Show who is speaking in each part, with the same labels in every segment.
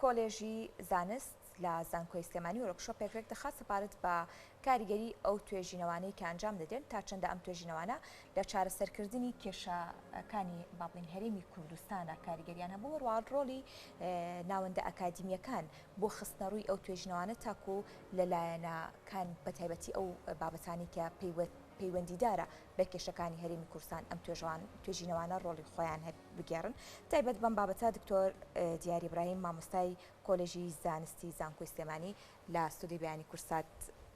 Speaker 1: کۆلێژی زانست لە زانکۆی سلێمانی وەرکشۆپێک دەخات سەپارەت بە کاریگەری ئەو توێژینەوانەی کە ئەنجام دەدێن تا چەندە ئەم توێژینەوانە لە چارەسەرکردنی کێشەکانی با بڵین هەرێمی کوردستانە کاریگەریان هەبوو وەروە ڕۆڵی ناوەندە ئەکادیمیەکان بۆ خستنەڕووی ئەو توێژینەوانە تاکو لەلایەنەکان بەتایبەتی ئەو بابەتانی کە پەیوەندیدارە بە کێشەکانی هەرێمی کوردستان ئەم توێژینەوانە ڕۆڵی خۆیان بگێڕن. تایبەت بەم بابەتە دکتۆر دیاری براهیم مامۆستای کۆلێژی زانستی زانکۆی سلێمانی لە ستودیۆی بەیانی کورسات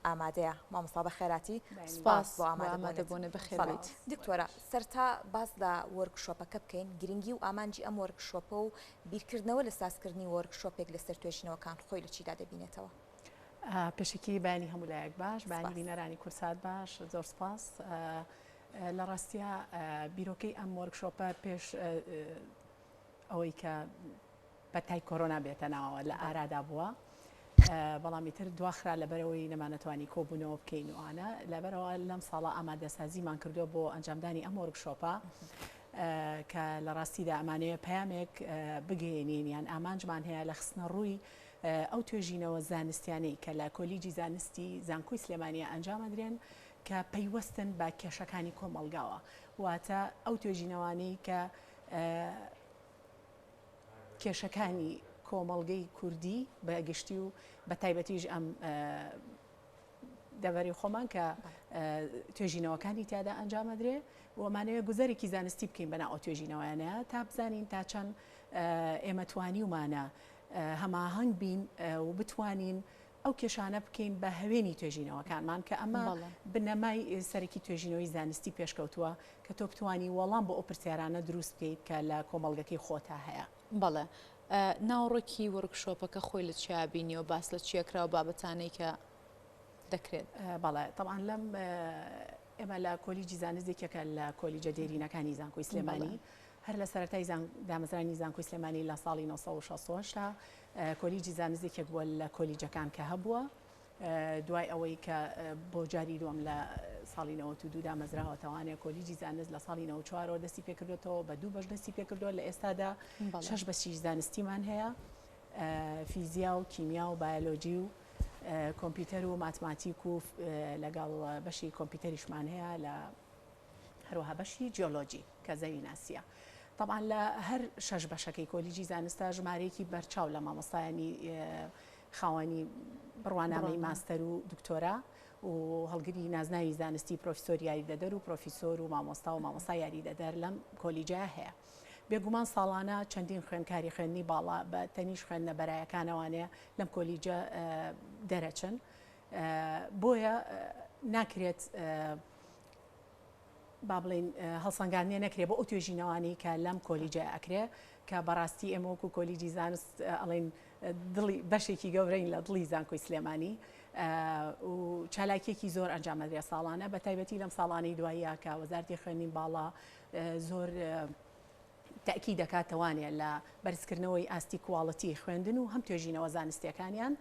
Speaker 1: ئامادەیە. مامۆستا بەخێراتی، سپاس بۆ ئامادەبوون بەخێرێت. دکتۆرە سەرتا باس لە وەرکشۆپەکە بکەین، گرنگی و ئامانجی ئەم وەرکشۆپە و بیرکردنەوە لە سازکردنی وەرکشۆپێک لەسەر توێژینەوەکان خۆی لە چیدا دەبینێتەوە؟
Speaker 2: پێشکی بانی هەموو لایەک باش، بانی بینەرانی کورسات باش، زۆر سپاس. لە ڕاستیە بیرۆکەی ئەم وەرکشۆپە پێش ئەوەی کە بەتای کۆرۆنا بێتە ناوەوە لە ئارادا بووە، بەڵامی تر دواخرا لەبەرەوەی نەمانەتوانی کۆبوونەوە بکەین وانە لەبەرەوە لەم ساڵە ئامادەسازیمان کردو بۆ ئەنجامدانی ئەم وەرکشۆپە کە لە ڕاستیدا ئەمانەیە پەیامێک بگەێنین یان ئامانجمان هەیە لە خستنە ڕووی ئەو توێژینەوە زانستیانەی کە لە کۆلیجی زانستی زانکۆی سلێمانیە ئەنجامەدرێن کە پەیوەستن بە کێشەکانی کۆمەڵگاوە، واتە ئەو توێژینەوانەی کە کێشەکانی کۆمەڵگەی کوردی بەگشتی و بە تایبەتیش ئەم دەوەری خۆمان کە توێژینەوەکانی تیادا ئەنجامەدرێ وەمانەوێت گوزەرێکی زانستی بکەین بەناو ئەو توێژینەوەیانەیە تا بزانین تا چەند ئێمە توانیومانە هەماهەنگ بین و بتوانین ئەو کێشانە بکەین بە هەوێنی توێژینەوەکانمان کە ئەمە بنەمای سەرەکی توێژینەوەی زانستی پێشکەوتووە کە تۆ بتوانی وەڵام بۆ ئەو پرسیارانە دروست بکەیت کە لە کۆمەڵگەکەی خۆتا هەیە.
Speaker 3: بەڵێ ناوڕۆکی وەرکشۆپەکە خۆی لە چیابینیەوە باس لە چیەکراوە بابەتانەی کە دەکرێت؟
Speaker 2: بەڵێ طبعاً لەم ئێمە لە کۆلیجی زانستێکێکە لە کۆلیجە دێرینەکانی زانکۆی سلێمانی هەر لە سەرەتای دامەزرانی زانکۆی سلێمانی لە ساڵی 1960 تا کۆلیجی زانستێکێک بووە لە کۆلیجەکان کە هەبووە، دوای ئەوەی کە بۆ جاری دووەم لە ساڵی 92 دامەزراوەتەوانێت کۆلیجی زانست لە ساڵی 94 دەستی پێکردوێتەوە بە 2 بەش دەستی پێکردووە لە ئێستادا 6 بەشی زانستیمان هەیە، فیزیا و کیمیا و بایۆلۆجی و کۆمپیوتەر و ماتماتیک و لەگەڵ بەشی کۆمپیوتەریشمان هەیە لە هەروەها بەشی جیۆلۆجی کە زەوی ناسیە. طبعاً لە هەر 6 بەشەکەی کۆلیجی زانستە ژمارەیەکی بەرچاو لە مامۆستایانی خاوەنی بڕوانامەی ماستەر و دکتۆرا و هەڵگری نازناوی زانستی پرۆفیسۆر یاریدەدەر و پرۆفیسۆر و مامۆستا و مامۆستا یاریدەدەر لەم کۆلیجە هەیە. بێگومان ساڵانە چەندین خوێندکاری خوێندنی باڵا بە تەنیش خوێندنە بەرایەکانەوانەیە لەم کۆلیجە دەرەچن، بۆیە ناکرێت با بڵین هەڵسەنگاندنێ نەکرێت بۆ ئەو توێژینەوانی کە لەم کۆلیجە ئەکرێ کە بەڕاستی ئێمە وەکو کۆلیجی زانست ئەڵێن دڵی بەشێکی گەورەین لە دڵی زانکۆی سلێمانی و چالاکیێکی زۆر ئەنجامەدرێ ساڵانە بە تایبەتی لەم ساڵانەی دواییە کە وەزارەتی خوێندنی باڵا زۆر تاکی دەکاتەوانێت لە بەرزکردنەوەی ئاستی کواڵەتی خوێندن و هەم توێژینەوە زانستیەکانیان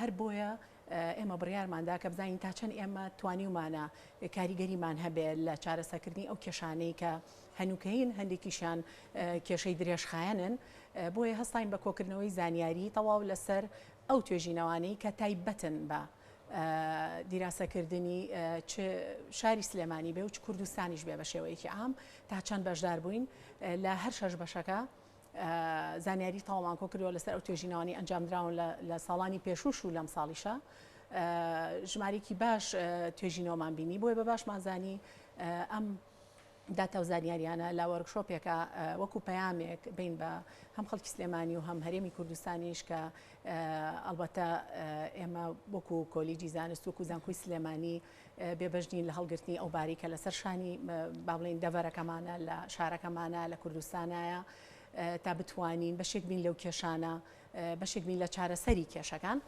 Speaker 2: هەر بۆیە ئێمە بڕیارماندا کە بزانین تا چەند ئێمە توانیومانە کاریگەریمان هەبێت لە چارەسەرکردنی ئەو کێشانەی کە هەنووکەین هەندێکیشان کێشەی درێژخایەنن، بۆیە هەستاین بە کۆکردنەوەی زانیاری تەواو لەسەر ئەو توێژینەوانەی کە تایبەتن بە دیراسەکردنی شاری سلێمانی بێ و چ کوردستانیش بێ بە شێوەیەکی عام تا چەند بەشدار بووین لە هەر 6 بەشەکە زانیاری تاوامان کۆ کردووە لەسەر ئەو توێژینەوانی ئەنجامدراون لە ساڵانی پێشوش و لەم ساڵیشە ژمارێکی باش توێژینەوەمان بینی بۆیە بە باشمان زانی ئەم داتا و زانیاریانە لە وەرکشۆپێکە وەکو پەیامێک بین بە هەم خەڵکی سلێمانی و هەم هەرێمی کوردستانیش کە ئەلبەتە ئێمە وەکو کۆلیجی زانست وەکو زانکۆی سلێمانی بێبەشنین لە هەڵگرتنی ئەو باریکە لەسەر شانی با بڵین دەڤەرەکەمانە لە شارەکەمانە لە کوردستانایە تا بتوانین بەشێک بین لەو کێشانە بەشێک بین لە چارەسەری کێشەکان.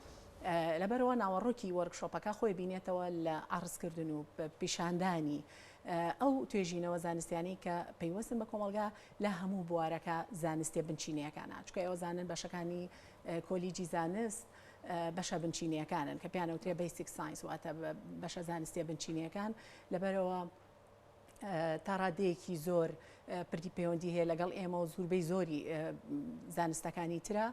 Speaker 2: لەبەرەوە ناوەڕۆکی وەرکشۆپەکە خۆی بینێتەوە لە ئاڕزکردن و پیشاندانی ئەو توێژینەوە زانستیانی کە پەیوەستن بە کۆمەڵگا لە هەموو بوارەکە زانستیە بنچینەکانە، چکە ئێوە زانن بەشەکانی کۆلیجی زانست بەشە بنچینیەکانن کە پیانەوترێ بیسیک ساینس واتە بەشە زانستیە بنچینیەکان، لەبەرەوە تا ڕادەیەکی زۆر پردی پەیوەندی هەیە لەگەڵ ئێمە و زۆربەی زۆری زانستەکانی ترە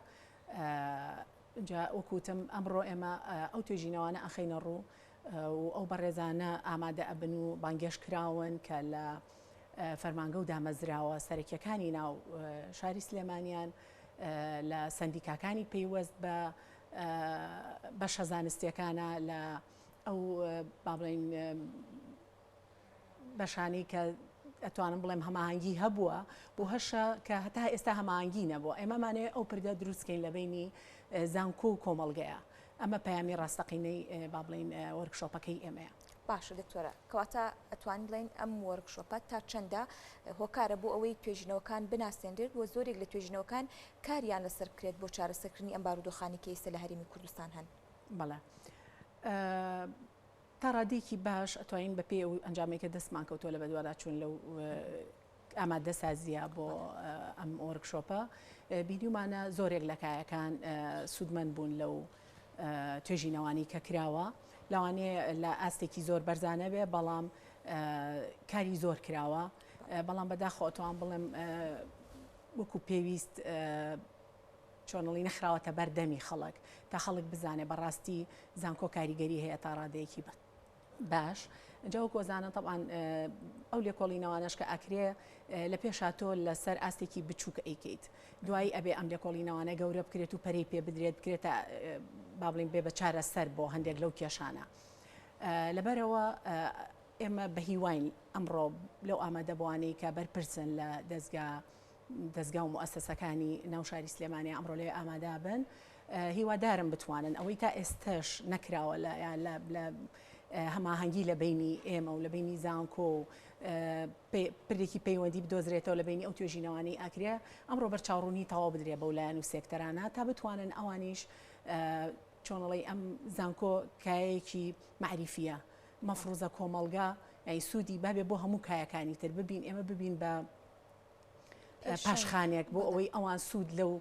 Speaker 2: اینجا وەکوتم ئەمڕۆ ئێمە ئەو توێژینەوانە ئەخینە ڕوو و ئەو بەڕێزانە ئامادە ئەبن و بانگێش کراون کە لە فەرمانگە و دامەزراوە سەرەکیەکانی ناو شاری سلێمانیان لە سندیکاکانی پەیوەست بە شەزانستیەکانە لە ئەو با بڵێن بەشانەی کە ئەتوانم بڵێم هەماهەنگی هەبووە بۆ هەشە کە هەتا ئێستا هەماهەنگی نەبووە ئێمەمانێ ئەو پردە دروستکەین لە بینی زانکۆ و کۆمەڵگەیە ئەمە پەیامی ڕاستەقینەی با بڵێن وەرکشۆپەکەی ئێمەیە.
Speaker 1: باشە دکتۆرە کەواتە ئەتوان بڵێن ئەم وەرکشۆپە تا چەندە هۆکارە بۆ ئەوەی توێژینەوەکان بناسێنرێت و زۆرێک لە توێژینەوەکان کاریان لەسەر بکرێت بۆ چارەسەرکردنی ئەم بارودۆخانی کە ئێستا لە هەرێمی کوردستان هەن.
Speaker 2: بەڵێ تا ڕادێکی باش ئەتوانین بە پێ و ئەنجامێکە دەستمان کەوتۆ لە بەدووادا چوون لەو ئامادە سازیە بۆ ئەم وەرکشۆپە بیدیومانە زۆرێک لە کایەکان سوودمەند بوون لەو توێژینەوانی کە کراوە لەوانەیە لە ئاستێکی زۆر بەرزانە بێ بەڵام کاری زۆر کراوە بەڵام بەداخۆتوان بڵێم وەکو پێویست چۆنڵی نەخراوەتە بەردەمی خەڵک تا خەڵک بزانێ بەڕاستی زانکۆ کاریگەری هەیە تا ڕادەیەکی باش جا کۆزانە طبعاان ئەو لێکۆڵینەوانش کە ئەکرێ لە پێشاتۆ لەسەر ئاستێکی بچووکە ئەیکەیت دوایی ئەبێ ئەم لێکۆڵینەوانە گەورە بکرێت و پەرەی پێ بدرێت بکرێتە با بڵین بێ بە چارە سەر بۆ هەندێک لەو کێشانە لەبەرەوە ئێمە بە هیواین ئەمڕۆ لەو ئامادەبوانەی کە بەرپرسن لە دەستگا و مؤسسەکانی ناو شاری سلێمانی ئەمڕۆ لێ ئامادا بن هیوادارم بتوانن ئەوەی تا ئێستش نەکراوە لە هەماهەنگی لە بینی ئێمە و لە بینی زانکۆ و پرێکی پەیوەندی بدۆزرێتەوە لە بینی ئەو توێژینەوانی ئاکرێ ئەمڕۆ بەرچاوڕوونی تەواو بدرێ بە لایەن و سێکتەرانە تا بتوانن ئەوانیش چۆنڵی ئەم زانکۆ کایەکی معریفیە مەفروزە کۆمەڵگا یای سوودی بابێ بۆ هەموو کایەکانی تر ببین ئێمە ببین بە پاشخانێک بۆ ئەوەی ئەوان سوود لەو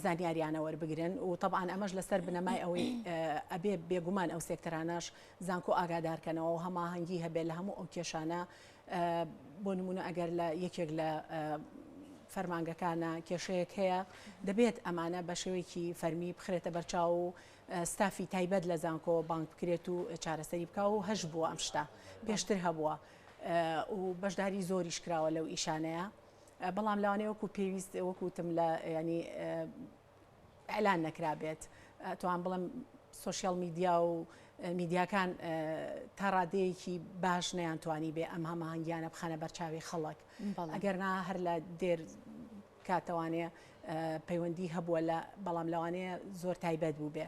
Speaker 2: زانیاریانە وەربگرن و طبعاان ئەمەش لەسەر بنەمای ئەوەی ئەبێ بێگومان ئەو سێکتەرانەش زانکۆ ئاگادارکەنەوە و هەماهەنگی هەبێت لە هەموو ئەو کێشانە بۆ نمونە ئەگەر لە یەکێک لە فەرمانگەکانە کێشەیەک هەیە دەبێت ئەمانە بە شێوەیەکی فەرمی بخرێتە بەرچاو و ستافی تایبەت لە زانکۆ بانک بکرێت و چارەسەری بکە و هەش بووە ئەم شتا پێشتر هەبووە و بەشداری زۆریش کراوە لەو ئیشانەیە بەڵام لەوانەیە وەکو پێویست وەکوتم لە ینی ئەلان نەکرابێت توان بڵم سوۆشیال میدیا و میدیاکان تا ڕادەیەکی باش نەیانتوانی بێ ئەم هەماهەنگیانە بخانە بەرچاوی خەڵک ئەگەرنا هەر لە دێر کاتەوانەیە پەیوەندی هەبووە لە بەڵام لەوانەیە زۆر تایبەت بوو بێ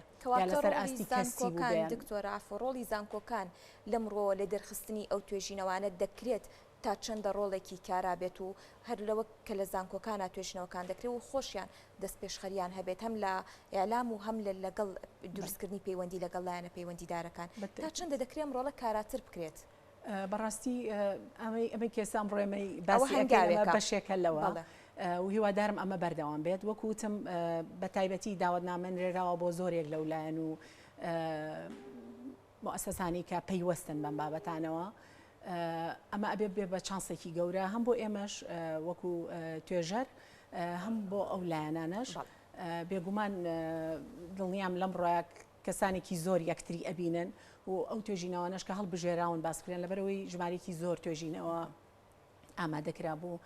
Speaker 2: لەسەر ئاستی کەسی بوو بێ.
Speaker 1: دکتۆرە ڕۆڵی زانکۆکان لەمڕۆ لە دەرخستنی ئەو توێژینەوانە دەکرێت تا چەندە ڕۆڵێکی کارابێت و هەر لەوە کە لە زانکۆکانە توێژنەوەکان دەکرێت و خۆشیان دەست پێشخەریان هەبێت هەم لە ئێعلام و هەم لەگەڵ دروستکردنی پەیوەندی لەگەڵ لایەنە پەیوەندیدارەکان تا چەندە دەکرێت ڕۆڵە کاراتر بکرێت.
Speaker 2: بەڕاستی ئەمەی کێسام ڕێمەی بەشێکە لەوە و هیوادارم ئەمە بەردەوام بێت وەکوتم بە تایبەتی داوەتنامەنرێراوە بۆ زۆرێک لەو لایەن و مؤسسانی کە پەیوەستن بەم بابەتانەوە ئەمە ئەبێ بێ بە چانسێکی گەورە هەم بۆ ئێمەش وەکو توێژەر هەم بۆ ئەو لایەنانەش بێگومان دڵنیام لەم ڕۆیە کەسانێکی زۆر یەکتری ئەبینن و ئەو توێژینەوانش کە هەڵبژێراون باسکرێن لەبەرەوەی ژمارێکی زۆر توێژینەوە ئامادەکرا بوو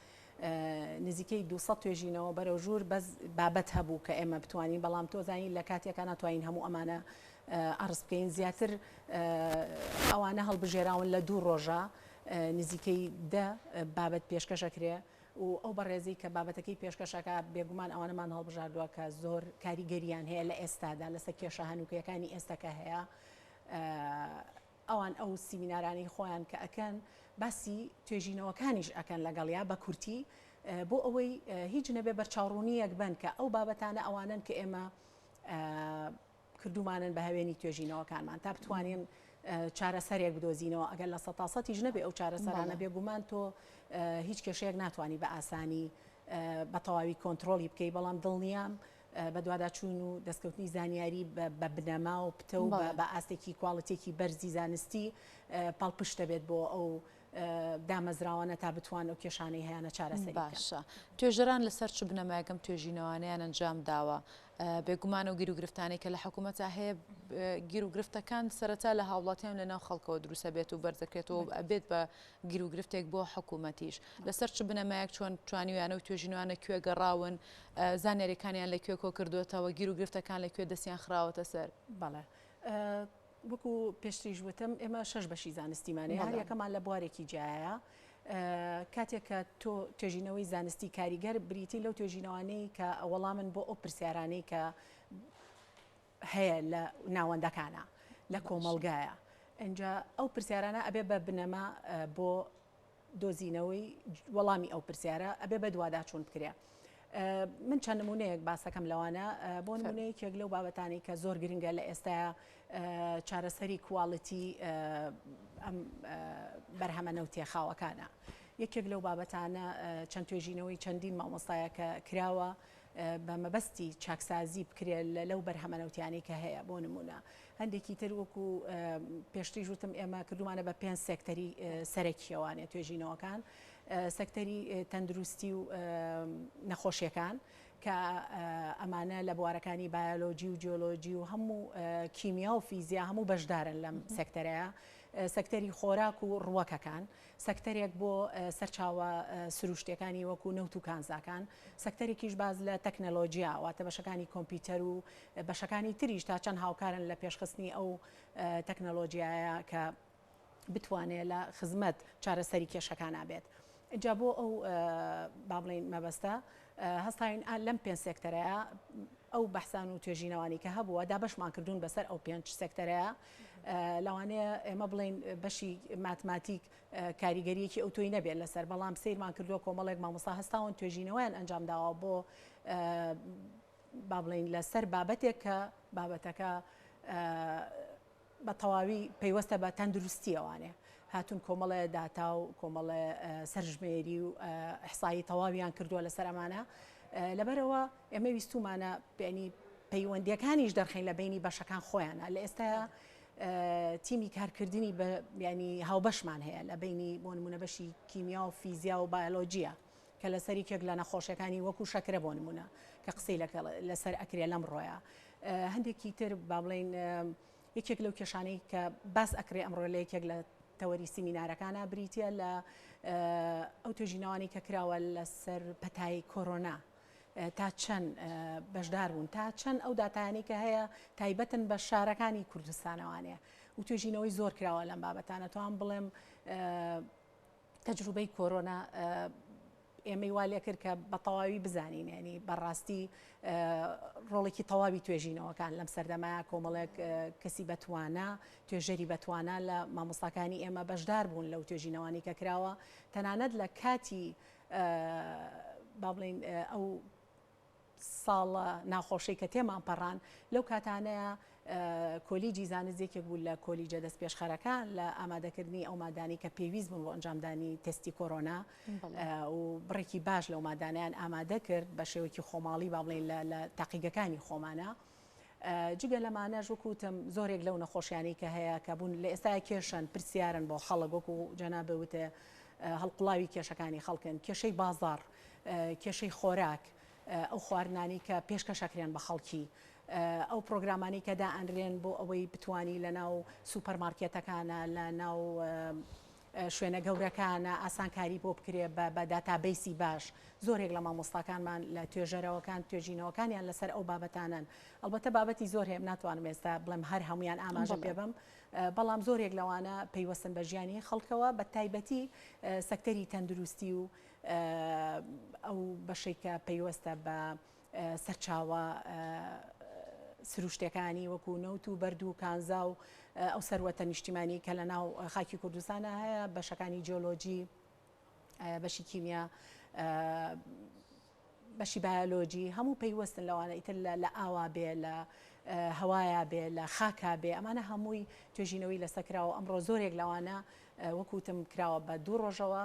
Speaker 2: نزیکەی 200 توێژینەوە بەرەو ژوور بەس بابەت هەبوو کە ئێمە بتوانین بەڵام تۆزانین لە کاتێکە ناتوانین هەموو ئەمانە ئەڕس بکەین زیاتر ئەوانە هەڵبژێراون لە 2 ڕۆژە نزیکەی 10 بابەت پێشکەشەکرێ و ئەو بەڕێزی کە بابەتەکەی پێشکەشەکە بێگومان ئەوانەمان هەڵبژاردووە کە زۆر کاریگەریان هەیە لە ئێستادا لەسەر کێشە هەنووکەکانی ئێستاکە هەیە ئەوان ئەو سیمینارانی خۆیان کە ئەکەن باسی توێژینەوەکانیش ئەکەن لەگەڵیا بە کورتی بۆ ئەوەی هیچ نەبێ بەرچاوڕوونیەک بن کە ئەو بابەتانە ئەوانن کە ئێمە کردومانن بە هەوێنی توێژینەوەکانمان تا بتوانین چارەسەرێک بدۆزینەوە ئەگەر لە 100%یش نەبێ ئەو چارەسەرانە بێگومان تۆ هیچ کێشەیەک ناتوانانی بە ئاسانی بە تەواوی کۆنتترۆلی بکەی بەڵام دڵنیام بە دوواداچوون و دەستکەوتنی زانیاری بە بنەما و پتە و بە ئاستێکی کواڵەتێکی بەرزی زانستی پاڵپشتە بێت بۆ ئەو دامەزراوانە تا بتوان و کێشانەی هەیەە چارەسەری
Speaker 3: باشە توێژەران لەسەر چ بنەمایەکەم توێژینەوانیان ئەنجام داوە بێگومان و گیر و گرفتانی کە لە حکوومەتە هەیە گیر و گرفتەکان سەرەتا لە هاوڵاتیان لەناو خەڵکەوە دروستە بێت و بەرزەکرێتەوە ئەبێت بە گیر و گرفتێک بۆ حکوومەتیش لەسەر چ بنەمایەک چۆن توانیویانە و توێژینوانە کوێ گەڕاون زانێریەکانیان لەکوێ کۆ کردوێتەوە گیر و گرفتەکان لەکوێ دەستیان خراوەتە سەر
Speaker 2: بەڵێ وەکو پێشتریش وتم ئێمە 6 بەشی زانستیمانێ هەر یەکەمان لە بوارێکی جایە کاتێک کە تۆ توێژینەوەی زانستی کاریگەر بریتی لەو توێژینەوانەی کە وەڵامن بۆ ئەو پرسیارانەی کە هەیە لە ناوەندەکانە لە کۆمەلگایە ئەجا ئەو پرسیارانە ئەبێ بە بنەما بۆ دۆزینەوەی وەڵامی ئەو پرسیارە ئەبێ بە دوواداچوون بکرێ من چەند نمونەیەک باسەکەم لەوانە بۆ نمونەیەکێک لەو بابەتانی کە زۆر گرنگە لە ئێستاە چارەسەری کواڵەتی ئەم بەرهەمە نەوتێخاوەکانە یەکێک لەو بابەتانە چەند توێژینەوەی چەندین مامۆستایە کە کراوە بە مەبەستی چاکسازی بکرێت لەو بەرهەمەنەوتیانی کە هەیە بۆ نمونە هەندێکی تر وەکو پێشتری ژوتم ئێمە کردومانە بە 5 سێکتەری سەرەکیەوانێت توێژینەوەکان سەکتەری تەندروستی و نەخۆشیەکان کە ئەمانە لە بوارەکانی بایۆلۆجی و جیۆلۆجی و هەموو کیمیا و فیزیا هەموو بەشدارن لەم سەکتەرەیە سەکتەری خۆراک و ڕووەکەکان سەکتەرێک بۆ سەرچاوە سروشتەکانی وەکو نەوت و کانزاکان سەکتەرێکیش باز لە تەکنەلۆژیا واتە بەشەکانی کۆمپیوتەر و بەشەکانی تریش تا چەند هاوکارن لە پێشخستنی ئەو تەکنەلۆژیایە کە بتوانێت لە خزمەت چارەسەری کێشەکان بێت اینجا بۆ ئەو با بڵێن مەبەستە هەستاین لەم 5 سێکتەرەیە ئەو بەحسان و توێژینەوانی کە هەبووە دا بەشمان کردوون بەسەر ئەو 5 سێکتەرەیە لەوانەیە ئێمە بڵین بەشی ماتماتیک کاریگەریەکی ئەو تۆی نەبێت لەسەر بەڵام سیرمان کردووە کۆمەڵێک مامۆستا هەستاون توێژینەوەیان ئەنجام داوە بۆ با بڵین لەسەر بابەتێک کە بابەتەکە بە تەواوی پەیوەستە بە تەندروستیەوانێ هاتون کۆمەڵە داتا و کۆمەڵە سەرژمێری و ئەحسایی تەواویان کردووە لەسەر ئەمانە لەبەرەوە ئێمە ویستومانە بینی پەیوەندیەکانیش دەرخین لە بینی بەشەکان خۆیانە لە ئێستا تیمی کارکردنی ینی هاوبەشمان هەیە لە بینی بۆ نمونە بەشی کیمیا و فیزیا و بایۆلۆجیە کە لەسەرێکێک لە نەخۆشیەکانی وەکو شەکرە بۆ نمونە کە قسەی لەسەر ئەکرێ لەم ڕۆیە هەندێکی تر با بڵین یەکێک لەو کێشانەی کە باس ئەکرێ ئەمڕۆ لە یەکێک لە تەوەری سیمینارەکانە بریتە لە ئەو توێژینەوانی کە کراوە لەسەر پەتای کۆرۆنا تا چەند بەشدار بوون تا چەند ئەو داتایانی کە هەیە تایبەتن بە شارەکانی کوردستانەوانەیە و توێژینەوەی زۆر کراوە لەم بابەتانە توان بڵێم تەجروبەی کۆرۆنا ئێمەی وا لێ کرد کە بە تەواوی بزانین ینی بەڕاستی ڕۆڵێکی تەواوی توێژینەوەکان لەم سەردەمایە کۆمەڵێک کەسی بەتوانە توێژەری بەتوانە لە مامۆستاکانی ئێمە بەشدار بوون لەو توێژینەوانی کە کراوە تەنانەت لە کاتی با بڵین ئەو ساڵە ناخۆشەی کە تێمان پەڕان لەو کاتانەیە کۆلیجی زانستێکێک بوو لە کۆلیجە دەست پێشخەرەکان لە ئامادەکردنی ئەو مادانی کە پێویست بوون بۆ ئەنجامدانی تستی کۆرۆنا و بڕێکی باش لەو مادانیان ئامادە کرد بە شێوەیەکی خۆماڵی با بڵین لە تاقیگەکانی خۆمانە جگە لەمانە ژوکوتم زۆرێک لەو نەخۆشیانی کە هەیە کە بوون لە ئێستا کێشن پرسیارن بۆ خەڵک وەکو جەنابەوتە هەڵقڵاوی کێشەکانی خەڵکن کێشەی بازار کێشەی خۆراک ئەو خواردنانی کە پێشکەشەکرێن بە خەڵکی ئەو پرۆگرامانی کە دائەنرێن بۆ ئەوەی بتوانی لە ناو سوپەرمارکێتەکانە لە ناو شوێنە گەورەکانە ئاسانکاری بۆ بکرێ بە داتابیسی باش زۆرێک لە مامۆستاکانمان لە توێژەرەوەکان توێژینەوەکانیان لەسەر ئەو بابەتانن ئەلبەتە بابەتی زۆر هەیە ناتوانم ئێستا بڵێم هەر هەمویان ئاماژە پێ بم بەڵام زۆرێک لەوانە پەیوەستن بە ژیانی خەڵکەوە بە تایبەتی سەکتەری تەندروستی و ئەو بەشێک کە پەیوەستە بە سەرچاوە سروشتەکانی وەکو نەوت و بەرد و کانزا و ئەو سەروەتە نیشتیمانی کە لە ناو خاکی کوردستانە هەیە بەشەکانی جیۆلۆجی بەشی کیمیا بەشی بایۆلۆجی هەموو پەیوەستن لەوانە ئیتر لە ئاوا بێ لە هەوایە بێ لە خاکا بێ ئەمانە هەمووی توێژینەوەی لەسەکراوە ئەمڕۆ زۆرێک لەوانە وەکوتم کراوە بە 2 ڕۆژەوە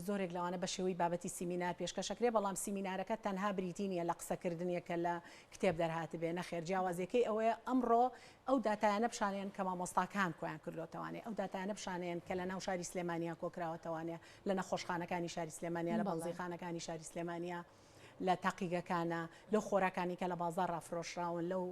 Speaker 2: زۆرێک لەوانە بە شێوەی بابەتی سیمینار پێشکەشەکرێ بەڵام سیمینارەکە تەنها بریتینیە لە قسەکردنیەکە لە کتێب دەرهات بێ نەخێر جیاوازەکەی ئەوەیە ئەمڕۆ ئەو داتایانە بشانێن کە مامۆستاکان کۆیان کردوتەوانێ ئەو داتایانە بشانێن کە لە ناو شاری سلێمانیا کۆکراوەتەوانێ لە نەخۆشخانەکانی شاری سلێمانیا لە بەڵزیخانەکانی شاری سلێمانیا لە تاقیگەکانە لەو خۆراکانی کە لە بازار ڕافرۆشراون لەو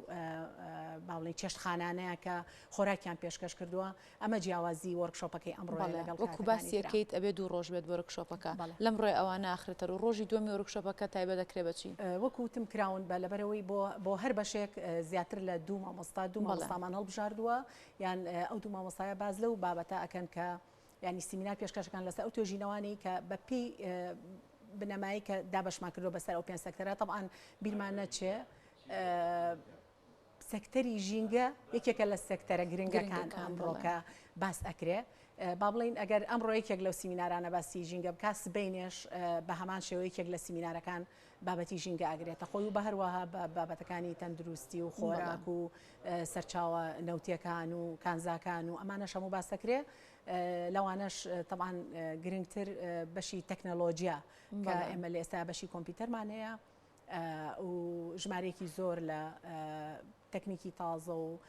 Speaker 2: باڵی چێشتخانانەیە کە خۆراکیان پێشکەش کردووە ئەمە جیاوازی وەرکشۆپەکەی ئەمڕۆ لەگەڵ
Speaker 3: وەکو باسیەکەیت ئەبێ 2 ڕۆژ بێت وەرکشۆپەکە لەم ڕۆی ئەوانە ئاخرێتەر و ڕۆژی دووەمی وەرکشۆپەکە تایبەت دەکرێت بەچی
Speaker 2: وەکوتم کراون بە لەبەرەوەی بۆ هەر بەشێک زیاتر لە 2 مامۆستا 2 مامۆستامان هەڵبژاردووە یان ئەو 2 مامۆستایە باز لەو بابەتە ئەکەن کە ینی سیمینار پێشکەشەکان لەسەر ئەو توێژینەوانی کە بەپی بنەمایی کە دابشمان کردو بەسەر ئەو 5 سەکتەرە طبعاً بیرمان نەچێ سەکتەری ژینگە یەکێکە لە سەکتەرە گرنگەکان ئەمڕۆکە باس ئەکرێ با بڵین ئەگەر ئەمڕۆ یەکێک لەو سیمینارانە باسی ژینگە بکە سبەینێش بە هەمان شێوەیەکێک لە سیمینارەکان بابەتی ژینگە ئاگرێتە خۆی و بە هەروەها بابەتەکانی تەندروستی و خۆراک و سەرچاوە نەوتیەکان و کانزاکان و ئەمانە هەموو باسەکرێ لەوانەش طبعاً گرنگتر بەشی تەکنەلۆجیا کە ئێمە لە ئێستا بەشی کۆمپیوتەرمان هەیە و ژمارەیەکی زۆر لە تەکنیکی تازە و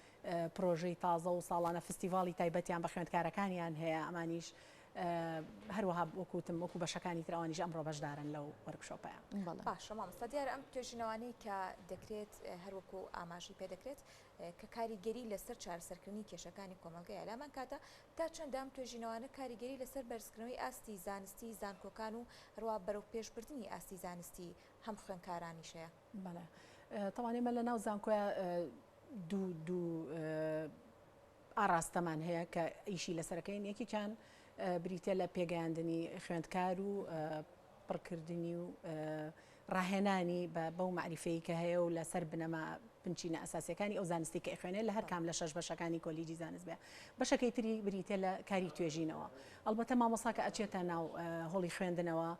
Speaker 2: پرۆژەی تازە و ساڵانە فستیڤاڵی تایبەتیان بە خوێندکارەکانیان هەیە ئەمانیش هەروەها وەکوتم وەکو بەشەکانی تراوانیش ئەمڕۆ بەشدارن لەو وەرکشۆپەیە.
Speaker 1: باشە مامۆستا دیارە ئەم توێژینەوانەی کە دەکرێت هەروەکو ئاماژی پێ دەکرێت کە کاریگەری لەسەر چارەسەرکردنی کێشەکانی کۆمەلگەیە لامان کاتە تا چەندام توێژینەوانە کاریگەری لەسەر بەرزکردنەوەی ئاستی زانستی زانکۆکان و هەروە بەرەو پێشبردننی ئاستی زانستی هەم خوێنکارانیشەیە.
Speaker 2: بەڵێ تەوان ئێمە لە ناو زانکۆیە دوو ئاراستەمان هەیە کە ئیشی لەسەرەکەین یەکێکیان بریتە لە پێگەیاندنی خوێندکار و پڕکردنی و ڕاهێنانی بەو معریفەیە کە هەیە و لەسەر بنەما پنچینە ئەساسیەکانی ئەو زانستی کە ئەخوێنێت لە هەر کام لە 6 بەشەکانی کۆلیجی زانست بێ بەشەکەی تری بریتە لە کاری توێژینەوە ئەلبەتە مامۆساکە ئەچێتە ناو هۆڵی خوێندنەوە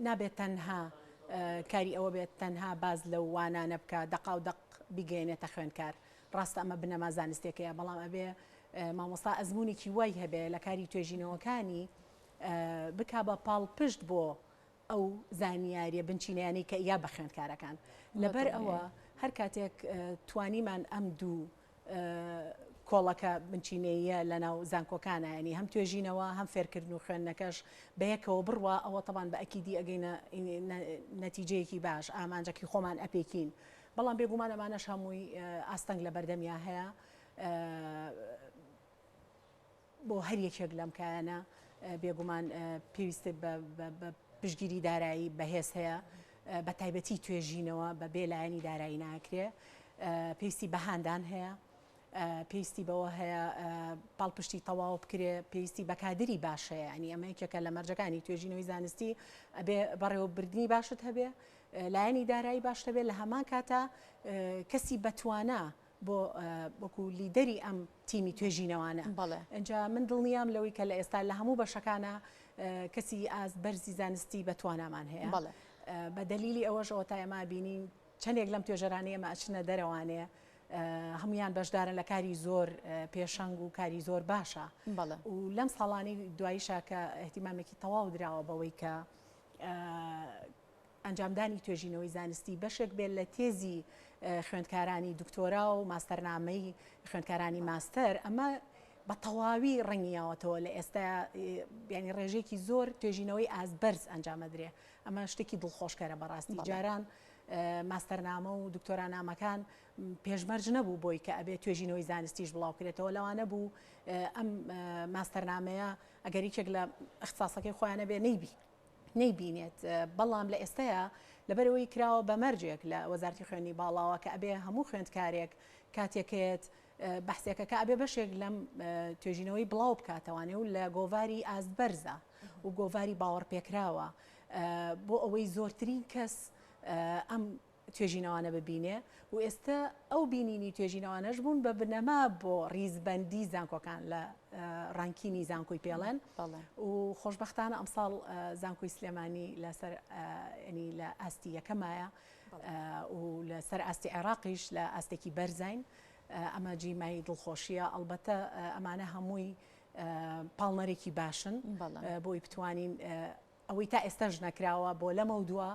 Speaker 2: نابێت تەنها کاری ئەوە بێت تەنها باز لەو وانانە بکە دەقا و دەق بیگەێنێتە خوێندکار ڕاستە ئەمە بنەما زانستێکەیە بەڵام ئەبێ مامۆستا ئەزمونێکی وای هەبێ لە کاری توێژینەوەکانی بکا بە پاڵ پشت بۆ ئەو زانیاریە بنچینیانی کە یا بە خوێندکارەکان لەبەر ئەوە هەر کاتێک توانیمان ئەم دوو کۆڵەکە بنچینەیە لە ناو زانکۆکانە ینی هەم توێژینەوە هەم فێرکردن و خوێندنەکەش بەیەکەوە بڕوە ئەوە تەبان بە ئەکیدی ئەگەینە نەتیجەیەکی باش ئامانجێکی خۆمان ئەپێکین بەڵام بێگومان ئەمانەش هەمووی ئاستەنگ لە بەردەمیا هەیە بۆ هەر یەکێک لەم کایانە بێگومان پێویستە بە پشتگیری دارایی بەهێز هەیە بە تایبەتی توێژینەوە بە بێلایەنی دارایی ناکرێ پێویستی بەهاندان هەیە پێویستی بەوە هەیە پاڵپشتی تەواو بکرێ پێویستی بە کادری باش هەیە ینی ئەمە یەکێکە لە مەرجەکانی توێژینەوەی زانستی ئەبێ بەڕێوەبردننی باشت هەبێ لایەنی دارایی باش هەبێت لە هەمان کاتە کەسی بەتوانە بۆ وەکو لیدەری ئەم تیمی توێژینەوانە ئەجا من دڵنیام لەوەی کە لە ئێستا لە هەموو بەشەکانە کەسی ئاز بەرزی زانستی بەتوانامان هەیە بە دلیلی ئەوەش ئەوە تا ئێمە بینین چەندێک لەم توێژەرانەیە ئەمە ئەچنە دەرەوانەیە هەمویان بەشدارن لە کاری زۆر پێشەنگ و کاری زۆر باشە و لەم ساڵانی دواییشا کە احتیمامێکی تەواو دراوە بەوەی کە ئەنجامدانی توێژینەوەی زانستی بەشێک بێت لە تێزی خوێندکارانی دکتۆرا و ماستەرنامەی خوێندکارانی ماستەر ئەمە بە تەواوی ڕەنگیاوەتەوە لە ئێستا ینی ڕێژێکی زۆر توێژینەوەی ئازبەرز ئەنجامەدرێ ئەمە شتێکی دڵخۆشکەرە بەڕاستی جاران ماستەرنامە و دکتۆرانامەکان پێشمەرج نەبوو بۆی کە ئەبێ توێژینەوەی زانستیش بڵاوکرێتەوە لەوانە بوو ئەم ماستەرنامەیە ئەگەر یەکێک لە اختصاسەکەی خۆیانە بێ نەیبینێت بەڵام لە ئێستەیە لەبەرەوەی کراوە بە مەرجێک لە وەزارەتی خوێندنی باڵاوە کە ئەبێ هەموو خوێندکارێک کاتێکێت بەحسێکەکە ئەبێ بەشێک لەم توێژینەوەی بڵاو بکاتەوانێ و لە گۆڤاری ئازبەرزە و گۆڤاری باوەڕپێکراوە بۆ ئەوەی زۆرترین کەس ئەم توێژینەوانە ببینێ و ئێستا ئەو بینینی توێژینەوانەش بوون بە بنەما بۆ ڕیزبەندی زانکۆکان لە ڕانکینی زانکۆی پێڵێن و خۆشبەختانە ئەمساڵ زانکۆی سلێمانی لەسەر ینی لە ئاستی یەکەمایە و لەسەر ئاستی عێراقیش لە ئاستێکی بەرزین ئەمە جیمای دڵخۆشیە ئەلبەتە ئەمانە هەمووی پاڵنەرێکی باشن بۆی بتوانین ئەوەی تا ئێستاژ نەکراوە بۆ لە مەودووە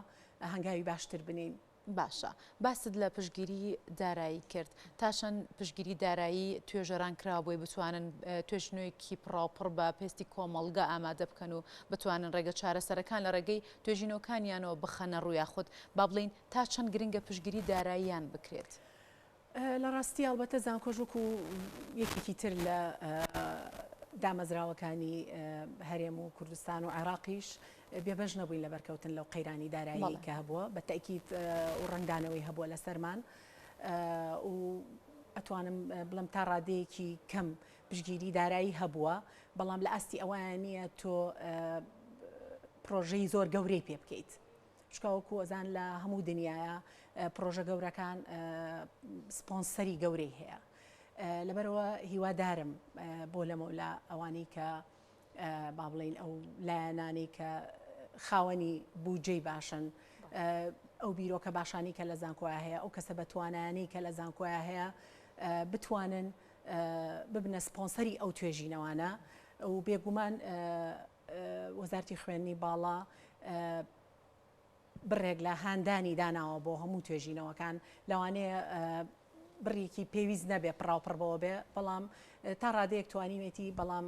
Speaker 2: هەنگاوی باشتر بنین.
Speaker 3: باشە باست لە پشگیری دارایی کرد تاشەن پشگیری دارایی توێژەران کرا بۆی بتوانن توێژنەوەیکی پڕاوپڕ بە پێستی کۆمەڵگە ئامادە بکەن و بتوانن ڕێگە چارەسەرەکان لە ڕێگەی توێژینەوەکانیانەوە بخەنە ڕوویا خودت با بڵین تا چەند گرنگە پشگیری داراییان بکرێت.
Speaker 2: لە ڕاستی ئەڵبەتە زانکۆژوک و یەکێکی تر لە دامەزراوەکانی هەرێم و کوردستان و عێراقیش بێبەش نەبووین لە بەرکەوتن لەو قەیرانی دارایی کە هەبووە بە تەکید و ڕنگدانەوەی هەبووە لە سەرمان و ئەتوانم بڵم تا ڕادەیەکی کەم پشگیری دارایی هەبووە بەڵام لە ئاستی ئەویان نییە تۆ پرۆژەی زۆر گەورەی پێ بکەیت شکاوەکو ئەزان لە هەموو دنیاە پرۆژە گەورەکان سپۆنسەری گەورەی هەیە لەبەرەوە هیوادارم بۆ لەمەولا ئەوانەی کە با بڵین ئەو لایەنانی کە خاوەنی بودجەی باشن ئەو بیرۆکە باشانی کە لە زانکۆیە هەیە ئەو کەسە بەتوانانی کە لە زانکۆیە هەیە بتوانن ببنە سپۆنسەری ئەو توێژینەوانە و بێگومان وەزارەتی خوێندنی باڵا بڕێک لە هاندانی داناوە بۆ هەموو توێژینەوەکان لەوانەیە بڕێکی پێویست نەبێ پڕاوپڕبەوە بێ بەڵام تا ڕادەیەک توانیمێتی بەڵام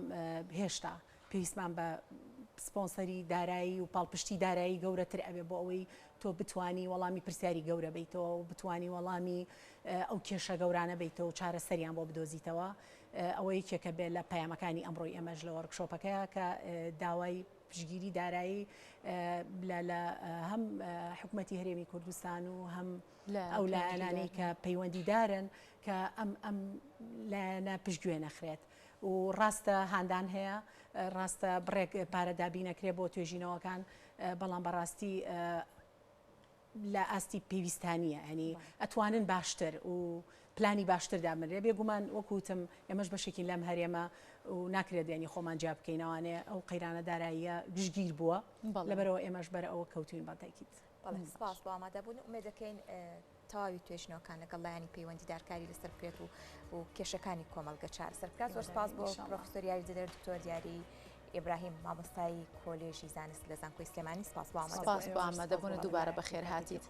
Speaker 2: هێشتا پێویستمان بە سپۆنسەری دارایی و پاڵپشتی دارایی گەورەتر ئەبێ بۆ ئەوەی تۆ بتانی وەڵامی پرسیاری گەورە بیتەوە و بتانی وەڵامی ئەو کێشە گەورانە بیتەوە و چارەسەریان بۆ بدۆزیتەوە ئەوەی یەکێکە بێت لە پەیامەکانی ئەمڕۆی ئەمەش لە وەرکشۆپەکەیە کە داوای پشگیری دارایی لە هەم حکوومەتی هەرێمی کوردستان و هەم ئەو لایەنانەی کە پەیوەندیدارن کە ئەم لایەنە پشتگوێ نەخرێت و ڕاستە هاندان هەیە ڕاستە بڕێک پارەدابی نەکرێت بۆ توێژینەوەکان بەڵام بەڕاستی لە ئاستی پێویستانیە ئەنی ئەتوانن باشتر و پلانی باشتر دامرێ بێگومان وەکوتم ئێمەش بەشێکی لەم هەرێمە و ناکرێت ینی خۆمان جا بکەینەوەوانێ ئەو قەیرانە داراییە گشتگیر بووە لەبەرەوە ئێمەش بەرە ئەوە کەوتوین باتایکیت.
Speaker 1: سپاس بۆ ئامادەبوون ئومێد دەکەین تەواوی توێژنەوەکان لەگەڵ لایەنی پەیوەندیدارکاری لەسەر بکرێت و کێشەکانی کۆمەڵگە چارەسەر بکات. زۆر سپاس بۆ پرۆفیسۆر یاریدەدەر دکتۆر دیاری ئیبراهیم مامۆستای کۆلێژی زانست لە زانکۆی سلێمانی. سپاس بۆ ئامادەبوون.
Speaker 3: سپاس بۆ ئامادەبوون دووبارە بەخێر هاتیت.